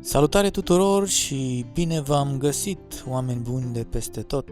Salutare tuturor și bine v-am găsit, oameni buni de peste tot!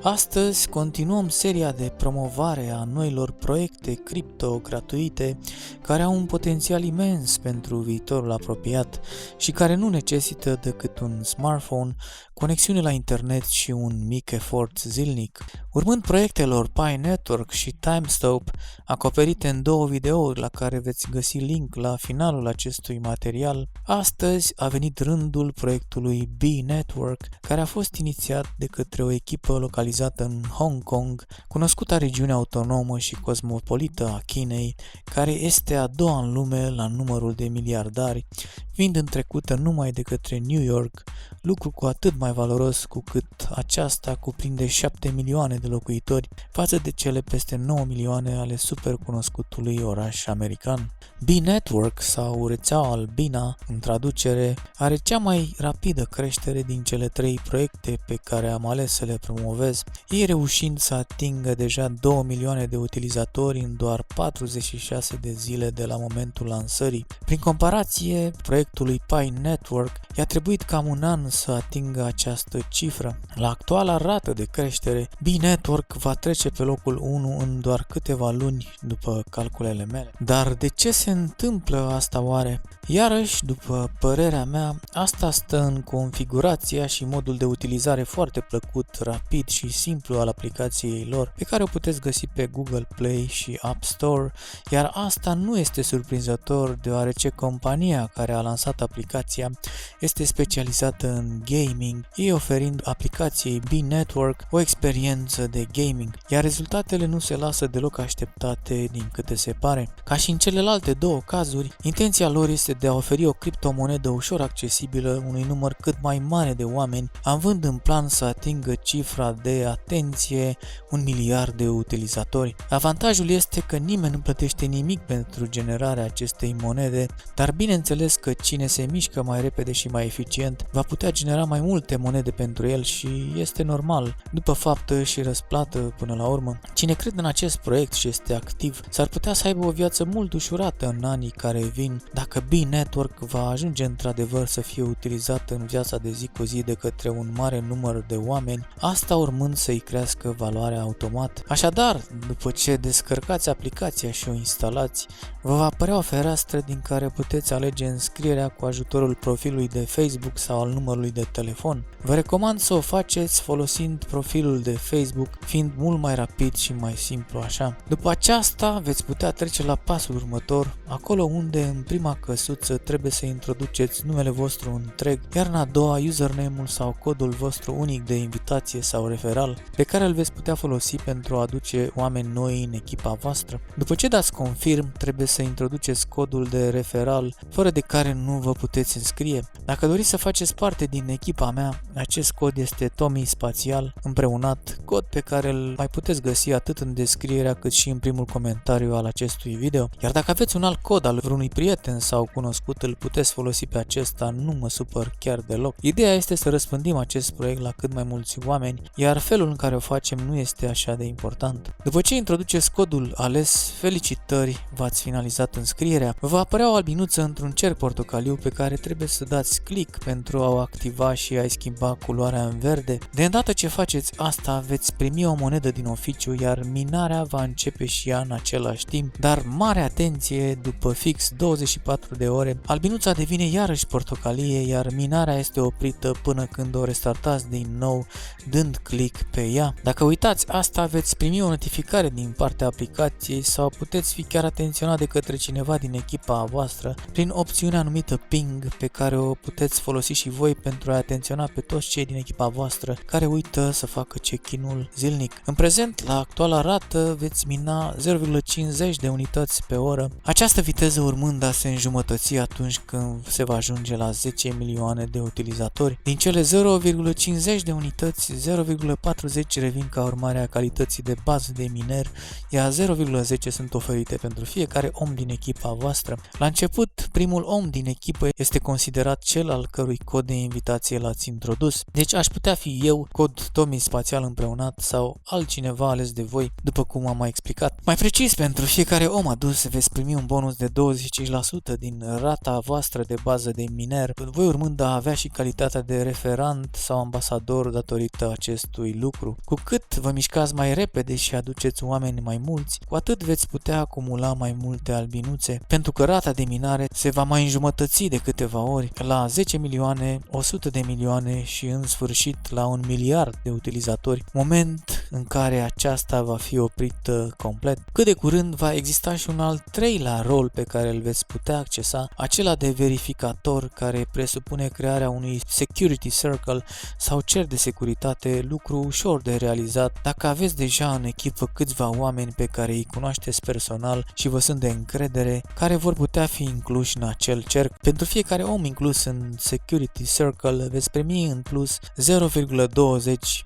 Astăzi continuăm seria de promovare a noilor proiecte cripto gratuite care au un potențial imens pentru viitorul apropiat și care nu necesită decât un smartphone, conexiune la internet și un mic efort zilnic. Urmând proiectelor Pi Network și Timestamp, acoperite în două videouri la care veți găsi link la finalul acestui material, astăzi a venit rândul proiectului B Network, care a fost inițiat de către o echipă localizată în Hong Kong, cunoscuta regiune autonomă și cosmopolită a Chinei, care este a doua în lume la numărul de miliardari, fiind întrecută numai de către New York, lucru cu atât mai valoros cu cât aceasta cuprinde 7 milioane de locuitori față de cele peste 9 milioane ale supercunoscutului oraș american. B-Network sau rețeaua albina, în traducere, are cea mai rapidă creștere din cele trei proiecte pe care am ales să le promovez, ei reușind să atingă deja 2 milioane de utilizatori în doar 46 de zile de la momentul lansării. Prin comparație, proiectului Pi Network i-a trebuit cam un an să atingă această cifră. La actuala rată de creștere, B-Network va trece pe locul 1 în doar câteva luni după calculele mele. Dar de ce se întâmplă asta oare? Iarăși, după părerea mea, asta stă în configurația și modul de utilizare foarte plăcut, rapid și simplu al aplicației lor, pe care o puteți găsi pe Google Play și App Store, iar asta nu este surprinzător deoarece compania care a lansat aplicația este specializată în gaming, ei oferind aplicației B-Network o experiență de gaming, iar rezultatele nu se lasă deloc așteptate din câte se pare. Ca și în celelalte două cazuri, intenția lor este de a oferi o criptomonedă ușor accesibilă unui număr cât mai mare de oameni, având în plan să atingă cifra de, atenție, 1 miliard de utilizatori. Avantajul este că nimeni nu plătește nimic pentru generarea acestei monede, dar bineînțeles că cine se mișcă mai repede și mai eficient va putea genera mai multe monede pentru el și este normal, după faptă și răsplată până la urmă. Cine crede în acest proiect și este activ s-ar putea să aibă o viață mult ușurată în anii care vin dacă B-Network va ajunge într-adevăr să fie utilizat în viața de zi cu zi de către un mare număr de oameni, asta urmând să-i crească valoarea automat. Așadar, după ce descărcați aplicația și o instalați, vă va apărea o fereastră din care puteți alege înscrierea cu ajutorul profilului de Facebook sau al numărului de telefon. Vă recomand să o faceți folosind profilul de Facebook, fiind mult mai rapid și mai simplu așa. După aceasta veți putea trece la pasul următor, acolo unde în prima căsuță trebuie să introduceți numele vostru întreg, iar în a doua username-ul sau codul vostru unic de invitație sau referal, pe care îl veți putea folosi pentru a aduce oameni noi în echipa voastră. După ce dați confirm, trebuie să introduceți codul de referal, fără de care nu vă puteți înscrie. Dacă doriți să faceți parte din echipa mea, acest cod este Tommy Spațial împreunat, cod pe care îl mai puteți găsi atât în descrierea cât și în primul comentariu al acestui video. Iar dacă aveți un alt cod al vreunui prieten sau cunoscut, îl puteți folosi pe acesta, nu mă supăr chiar deloc. Ideea este să răspândim acest proiect la cât mai mulți oameni, iar felul în care o facem nu este așa de important. După ce introduceți codul ales, felicitări, v-ați finalizat înscrierea, vă va apărea o albinuță într-un cerc portocaliu pe care trebuie să dați click pentru a o activa și a-i schimba culoarea în verde. De îndată ce faceți asta, veți primi o monedă din oficiu, iar minarea va începe și ea în același timp, dar mare atenție, după fix 24 de ore, albinuța devine iarăși portocalie, iar minarea este oprită până când o restartați din nou, dând click pe ea. Dacă uitați asta, veți primi o notificare din partea aplicației sau puteți fi chiar atenționat de către cineva din echipa voastră prin opțiunea numită Ping, pe care o puteți folosi și voi pentru a atenționa pe toți cei din echipa voastră care uită să facă check-in-ul zilnic. În prezent, la actuala rată, veți mina 0,50 de unități pe oră, această viteză urmând a se înjumătăți atunci când se va ajunge la 10 milioane de utilizatori. Din cele 0,50 de unități, 0,40 revin ca urmare a calității de bază de miner, iar 0,10 sunt oferite pentru fiecare om din echipa voastră. La început, primul om din din echipă este considerat cel al cărui cod de invitație l-ați introdus. Deci aș putea fi eu, cod Tommy Spațial Împreunat, sau altcineva ales de voi, după cum am mai explicat. Mai precis, pentru fiecare om adus veți primi un bonus de 25% din rata voastră de bază de miner, voi urmând a avea și calitatea de referant sau ambasador datorită acestui lucru. Cu cât vă mișcați mai repede și aduceți oameni mai mulți, cu atât veți putea acumula mai multe albinuțe, pentru că rata de minare se va mai înjumătăți de câteva ori la 10 milioane, 100 de milioane și în sfârșit la 1 miliard de utilizatori, moment în care aceasta va fi oprită complet. Cât de curând va exista și un al treilea rol pe care îl veți putea accesa, acela de verificator, care presupune crearea unui security circle sau cer de securitate, lucru ușor de realizat dacă aveți deja în echipă câțiva oameni pe care îi cunoașteți personal și vă sunt de încredere, care vor putea fi incluși în acel cerc. Pentru fiecare om inclus în security circle veți primi în plus 0,20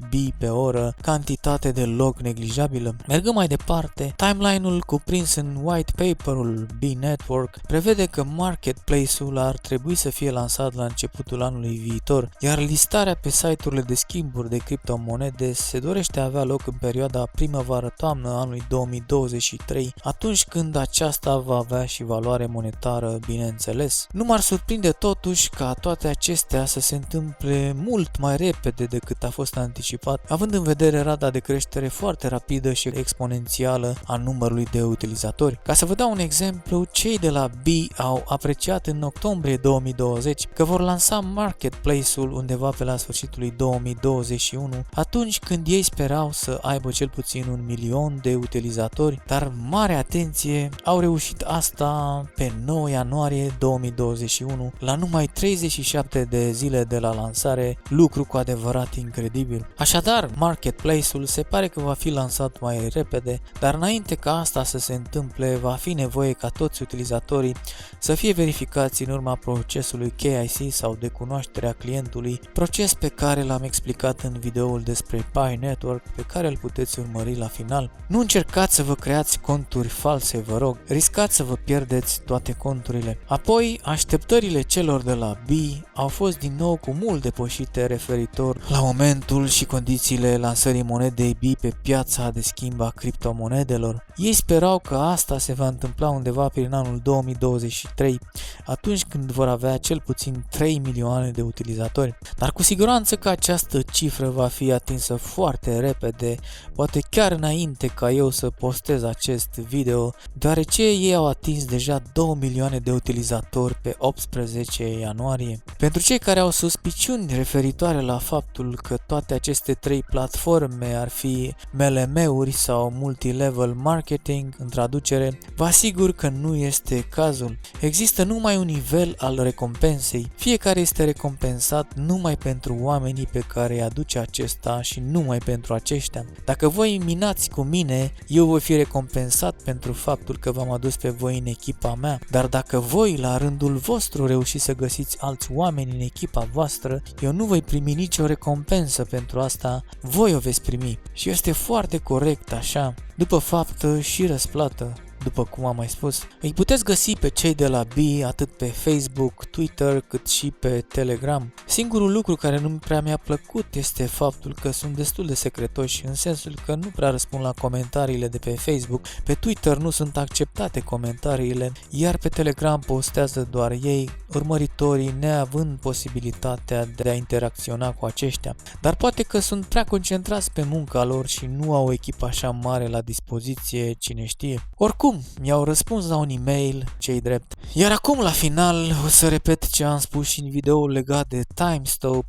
bi pe oră, cantitate de loc neglijabilă. Mergând mai departe, timeline-ul cuprins în white paper-ul B-Network prevede că marketplace-ul ar trebui să fie lansat la începutul anului viitor, iar listarea pe site-urile de schimburi de criptomonede se dorește a avea loc în perioada primăvară-toamnă anului 2023, atunci când aceasta va avea și valoare monetară, bineînțeles. Nu m-ar surprinde totuși ca toate acestea să se întâmple mult mai repede decât a fost anticipat, având în vedere rata de creștere foarte rapidă și exponențială a numărului de utilizatori. Ca să vă dau un exemplu, cei de la B au apreciat în octombrie 2020 că vor lansa marketplace-ul undeva pe la sfârșitul lui 2021, atunci când ei sperau să aibă cel puțin 1 milion de utilizatori, dar mare atenție, au reușit asta pe 9 ianuarie 2021, la numai 37 de zile de la lansare, lucru cu adevărat incredibil. Așadar, marketplace-ul se pare că va fi lansat mai repede, dar înainte ca asta să se întâmple, va fi nevoie ca toți utilizatorii să fie verificați în urma procesului KYC sau de cunoașterea clientului, proces pe care l-am explicat în videoul despre Pi Network, pe care îl puteți urmări la final. Nu încercați să vă creați conturi false, vă rog, riscați să vă pierdeți toate conturile. Apoi, așteptările celor de la B au fost din nou cu mult depășite referitor la momentul și condițiile lansării monedei B pe piața de schimb a criptomonedelor. Ei sperau că asta se va întâmpla undeva prin anul 2023, atunci când vor avea cel puțin 3 milioane de utilizatori. Dar cu siguranță că această cifră va fi atinsă foarte repede, poate chiar înainte ca eu să postez acest video, deoarece ei au atins deja 2 milioane de utilizatori pe 18 ianuarie. Pentru cei care au suspiciuni referitoare la faptul că toate aceste trei platforme ar fi MLM-uri sau multilevel marketing în traducere, vă asigur că nu este cazul. Există numai un nivel al recompensei. Fiecare este recompensat numai pentru oamenii pe care îi aduce acesta și numai pentru aceștia. Dacă voi minați cu mine, eu voi fi recompensat pentru faptul că v-am adus pe voi în echipa mea, dar dacă voi la rândul vostru reușiți să găsiți alți oameni în echipa voastră, eu nu voi primi nicio recompensă pentru asta, voi o veți primi. Și este foarte corect așa, după faptă și răsplată. După cum am mai spus, îi puteți găsi pe cei de la B atât pe Facebook, Twitter, cât și pe Telegram. Singurul lucru care nu prea mi-a plăcut este faptul că sunt destul de secretoși, în sensul că nu prea răspund la comentariile de pe Facebook, pe Twitter nu sunt acceptate comentariile, iar pe Telegram postează doar ei, urmăritorii neavând posibilitatea de a interacționa cu aceștia. Dar poate că sunt prea concentrați pe munca lor și nu au o echipă așa mare la dispoziție, cine știe. Oricum, mi-au răspuns la un e-mail, cei drept. Iar acum, la final, o să repet ce am spus și în videoul legat de TimeStop,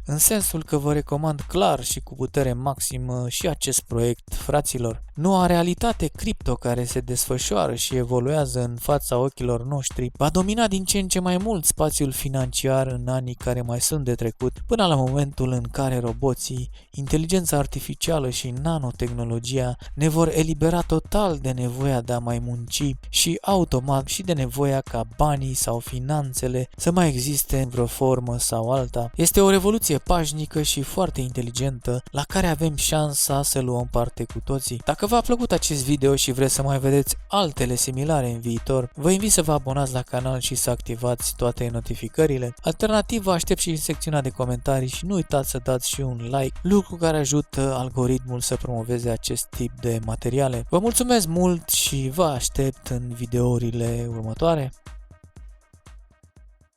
în sensul că vă recomand clar și cu putere maximă și acest proiect, fraților. Noua realitate cripto care se desfășoară și evoluează în fața ochilor noștri va domina din ce în ce mai mult spațiul financiar în anii care mai sunt de trecut, până la momentul în care roboții, inteligența artificială și nanotehnologia ne vor elibera total de nevoia de a mai munci și automat și de nevoia ca banii sau finanțele să mai existe în vreo formă sau alta. Este o revoluție evoluție pașnică și foarte inteligentă, la care avem șansa să luăm parte cu toții. Dacă v-a plăcut acest video și vreți să mai vedeți altele similare în viitor, vă invit să vă abonați la canal și să activați toate notificările. Alternativ, vă aștept și în secțiunea de comentarii și nu uitați să dați și un like, lucru care ajută algoritmul să promoveze acest tip de materiale. Vă mulțumesc mult și vă aștept în videourile următoare.